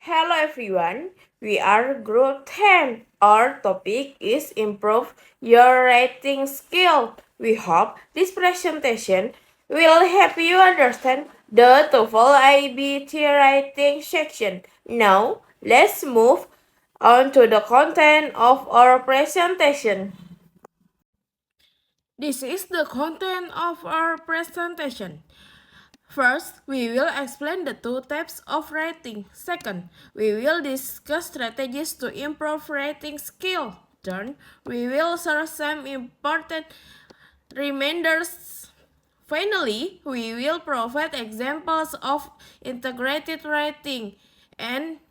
Hello everyone, we are Group 10. Our topic is improve your writing skill. We hope this presentation will help you understand the TOEFL IBT writing section. Now, let's move on to the content of our presentation. This is the content of our presentation. First, we will explain the two types of writing. Second, we will discuss strategies to improve writing skill. Third, we will share some important reminders. Finally, we will provide examples of integrated writing and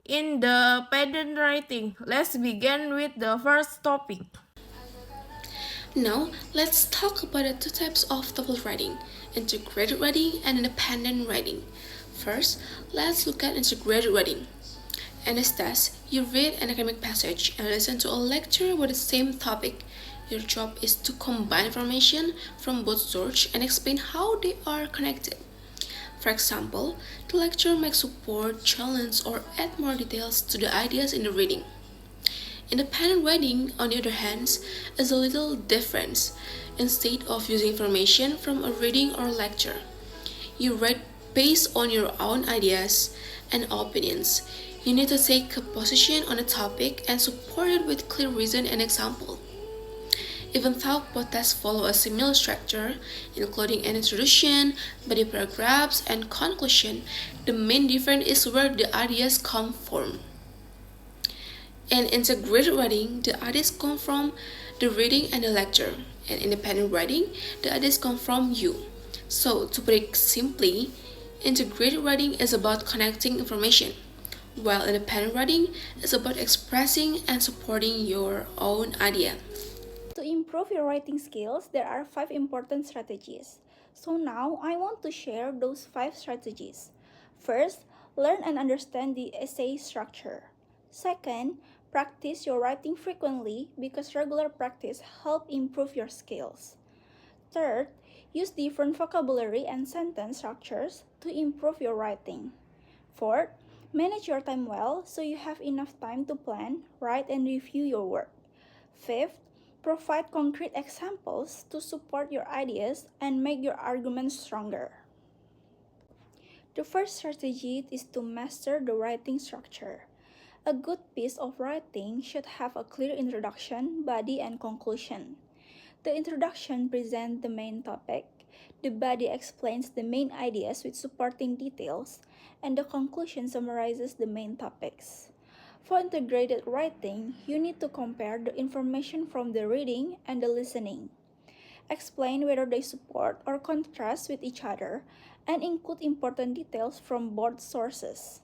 independent writing. Let's begin with the first topic. Now, let's talk about the two types of TOEFL writing, integrated writing and independent writing. First, let's look at integrated writing. In this test, you read an academic passage and listen to a lecture with the same topic. Your job is to combine information from both sources and explain how they are connected. For example, the lecturer may support, challenge, or add more details to the ideas in the reading. Independent writing, on the other hand, is a little different. Instead of using information from a reading or lecture, you write based on your own ideas and opinions. You need to take a position on a topic and support it with clear reason and example. Even though both tests follow a similar structure, including an introduction, body paragraphs, and conclusion, the main difference is where the ideas come from. In integrated writing, the ideas come from the reading and the lecture. In independent writing, the ideas come from you. So, to put it simply, integrated writing is about connecting information, while independent writing is about expressing and supporting your own idea. To improve your writing skills, there are 5 important strategies. So now I want to share those 5 strategies. First, learn and understand the essay structure. Second, practice your writing frequently because regular practice help improve your skills. Third, use different vocabulary and sentence structures to improve your writing. Fourth, manage your time well so you have enough time to plan, write, and review your work. Fifth, provide concrete examples to support your ideas and make your arguments stronger. The first strategy is to master the writing structure. A good piece of writing should have a clear introduction, body, and conclusion. The introduction presents the main topic, the body explains the main ideas with supporting details, and the conclusion summarizes the main topics. For integrated writing, you need to compare the information from the reading and the listening. Explain whether they support or contrast with each other, and include important details from both sources.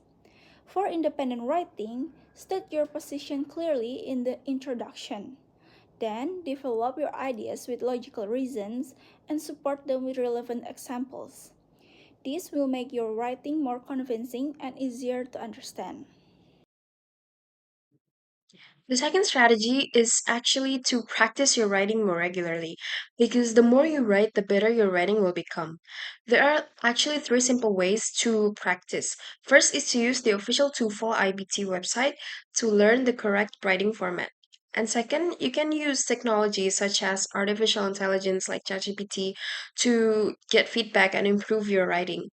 For independent writing, state your position clearly in the introduction. Then, develop your ideas with logical reasons and support them with relevant examples. This will make your writing more convincing and easier to understand. The second strategy is actually to practice your writing more regularly because the more you write, the better your writing will become. There are actually three simple ways to practice. First is to use the official TOEFL IBT website to learn the correct writing format. And second, you can use technology such as artificial intelligence like ChatGPT to get feedback and improve your writing.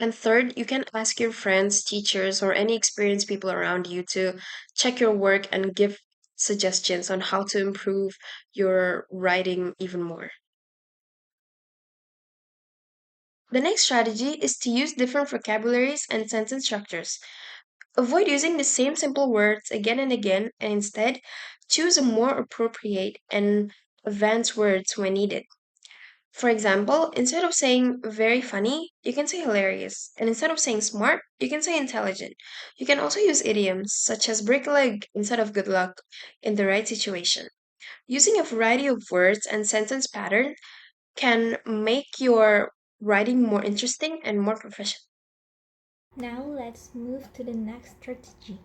And third, you can ask your friends, teachers, or any experienced people around you to check your work and give suggestions on how to improve your writing even more. The next strategy is to use different vocabularies and sentence structures. Avoid using the same simple words again and again, and instead choose a more appropriate and advanced words when needed. For example, instead of saying very funny, you can say hilarious. And instead of saying smart, you can say intelligent. You can also use idioms such as break a leg instead of good luck in the right situation. Using a variety of words and sentence patterns can make your writing more interesting and more professional. Now let's move to the next strategy,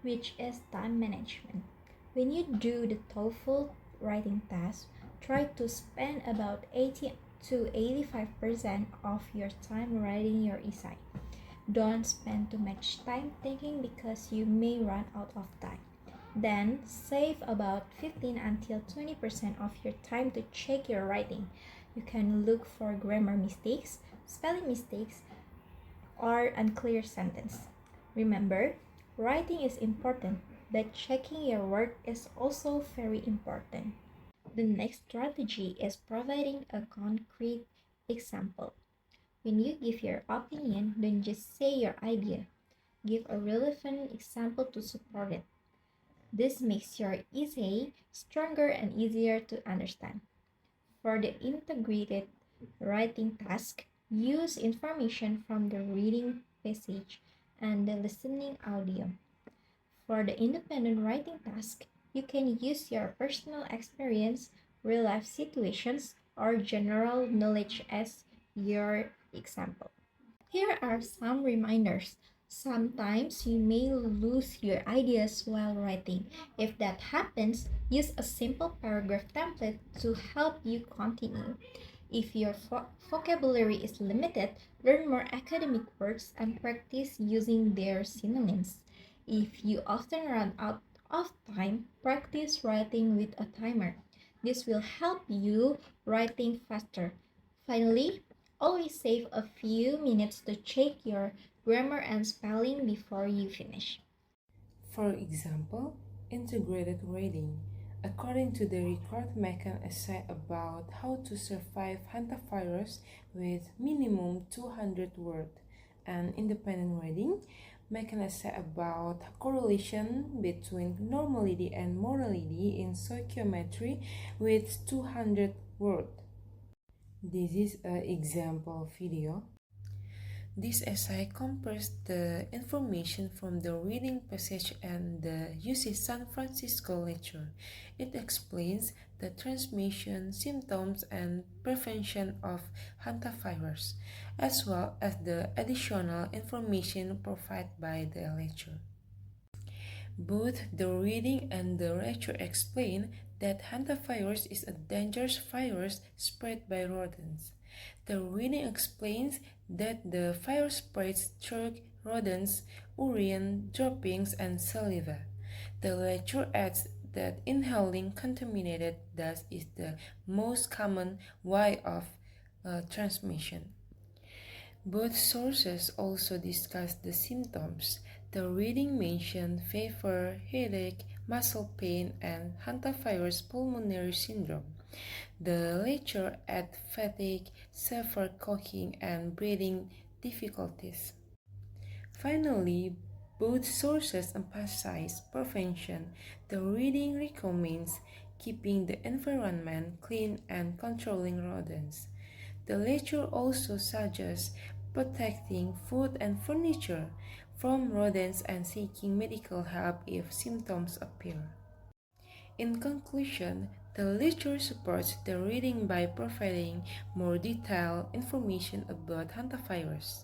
which is time management. When you do the TOEFL writing test, try to spend about 80 to 85% of your time writing your essay. Don't spend too much time thinking because you may run out of time. Then save about 15 until 20% of your time to check your writing. You can look for grammar mistakes, spelling mistakes, or unclear sentence. Remember, writing is important, but checking your work is also very important. The next strategy is providing a concrete example. When you give your opinion, don't just say your idea. Give a relevant example to support it. This makes your essay stronger and easier to understand. For the integrated writing task, use information from the reading passage and the listening audio. For the independent writing task, you can use your personal experience, real life situations, or general knowledge as your example. Here are some reminders. Sometimes you may lose your ideas while writing. If that happens, use a simple paragraph template to help you continue. If your vocabulary is limited, learn more academic words and practice using their synonyms. If you often run out of time, practice writing with a timer. This will help you writing faster. Finally, always save a few minutes to check your grammar and spelling before you finish. For example, integrated reading. According to the record, make an essay about how to survive hantavirus with minimum 200 words. And independent reading, make an essay about correlation between normality and morality in psychometry with 200 words. This is an example video. This essay compares the information from the reading passage and the UC San Francisco lecture. It explains the transmission, symptoms, and prevention of hantavirus, as well as the additional information provided by the lecture. Both the reading and the lecture explain that hantavirus is a dangerous virus spread by rodents. The reading explains that the virus spreads through rodents, urine, droppings, and saliva. The lecture adds that inhaling contaminated dust is the most common way of transmission. Both sources also discuss the symptoms. The reading mentioned fever, headache, muscle pain, and hantavirus pulmonary syndrome. The lecture adds fatigue, severe coughing, and breathing difficulties. Finally, both sources emphasize prevention. The reading recommends keeping the environment clean and controlling rodents. The lecture also suggests protecting food and furniture from rodents and seeking medical help if symptoms appear. In conclusion, the literature supports the reading by providing more detailed information about hantavirus.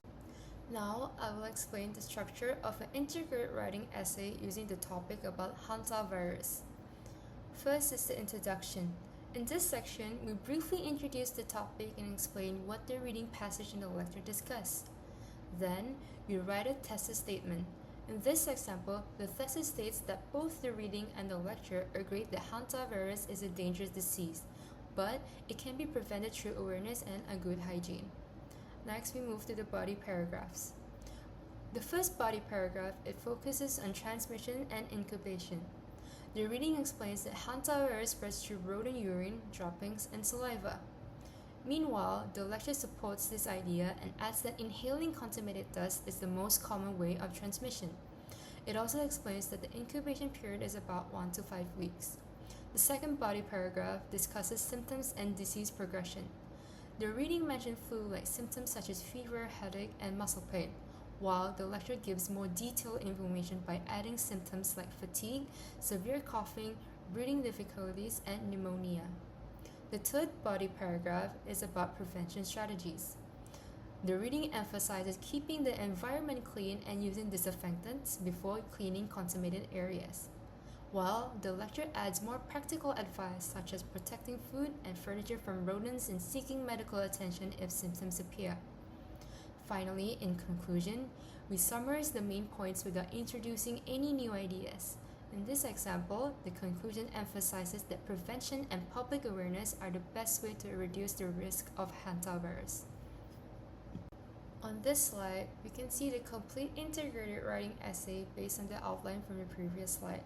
Now, I will explain the structure of an integrated writing essay using the topic about hantavirus. First is the introduction. In this section, we briefly introduce the topic and explain what the reading passage in the lecture discussed. Then, we write a thesis statement. In this example, the thesis states that both the reading and the lecture agree that hantavirus is a dangerous disease, but it can be prevented through awareness and a good hygiene. Next, we move to the body paragraphs. The first body paragraph, it focuses on transmission and incubation. The reading explains that hantavirus spreads through rodent urine, droppings, and saliva. Meanwhile, the lecture supports this idea and adds that inhaling contaminated dust is the most common way of transmission. It also explains that the incubation period is about 1 to 5 weeks. The second body paragraph discusses symptoms and disease progression. The reading mentioned flu-like symptoms such as fever, headache, and muscle pain, while the lecture gives more detailed information by adding symptoms like fatigue, severe coughing, breathing difficulties, and pneumonia. The third body paragraph is about prevention strategies. The reading emphasizes keeping the environment clean and using disinfectants before cleaning contaminated areas, while the lecture adds more practical advice such as protecting food and furniture from rodents and seeking medical attention if symptoms appear. Finally, in conclusion, we summarize the main points without introducing any new ideas. In this example, the conclusion emphasizes that prevention and public awareness are the best way to reduce the risk of hantavirus. On this slide, we can see the complete integrated writing essay based on the outline from the previous slide.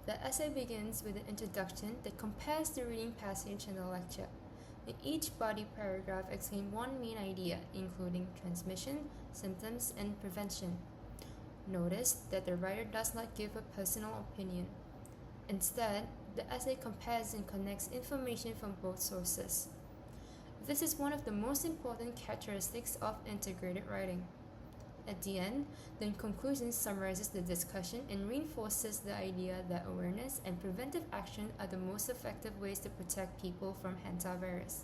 The essay begins with an introduction that compares the reading passage and the lecture. In each body paragraph explains one main idea, including transmission, symptoms, and prevention. Notice that the writer does not give a personal opinion. Instead, the essay compares and connects information from both sources. This is one of the most important characteristics of integrated writing. At the end, the conclusion summarizes the discussion and reinforces the idea that awareness and preventive action are the most effective ways to protect people from hantavirus.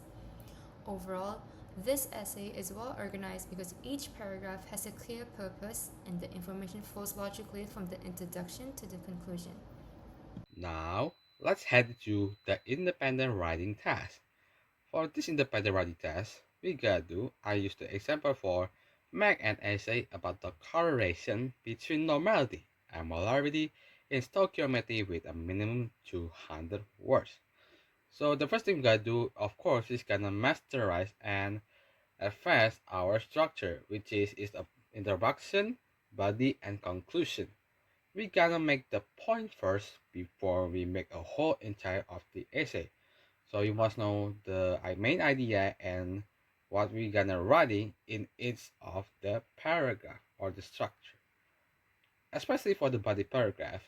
Overall, this essay is well organized because each paragraph has a clear purpose and the information flows logically from the introduction to the conclusion. Now, let's head to the independent writing task. For this independent writing test, I used the example for make an essay about the correlation between normality and molarity in stoichiometry with a minimum 200 words. So the first thing we gotta do, of course, is gonna masterize and advance our structure, which is a introduction, body, and conclusion. We gotta make the point first before we make a whole entire of the essay. So you must know the main idea and what we're gonna writing in each of the paragraph or the structure. Especially for the body paragraph,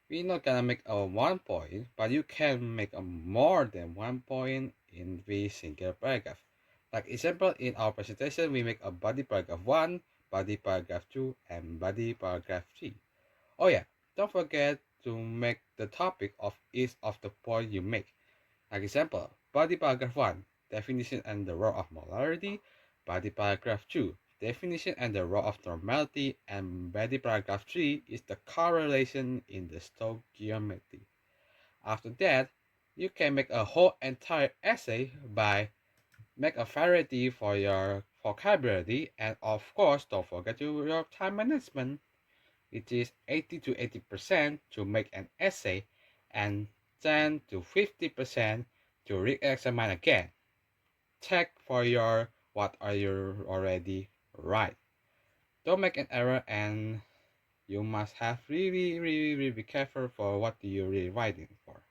we're not gonna make a 1 point, but you can make a more than 1 point in every single paragraph. Like example, in our presentation, we make a body paragraph 1, body paragraph 2, and body paragraph 3. Oh yeah, don't forget to make the topic of each of the point you make. Like example, body paragraph 1, definition and the role of molarity, body paragraph 2, definition and the role of normality, and body paragraph 3 is the correlation in the stoichiometry. After that, you can make a whole entire essay by make a variety for your vocabulary, and of course don't forget your time management. It is 80 to 80% to make an essay and 10 to 50% to re-examine again. Check for your what are you already right. Don't make an error, and you must have really be careful for what you're really writing for.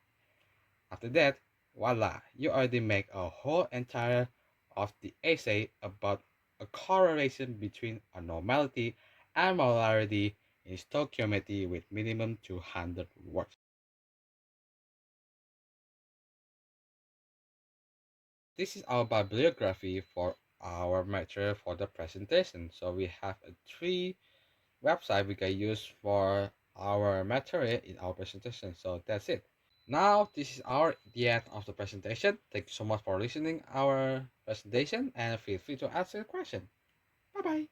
After that, voila, you already make a whole entire of the essay about a correlation between a normality and molarity in stoichiometry with minimum 200 words. This is our bibliography for our material for the presentation. So we have a 3 website we can use for our material in our presentation. So that's it. Now this is the end of the presentation. Thank you so much for listening our presentation and feel free to ask a question. Bye bye.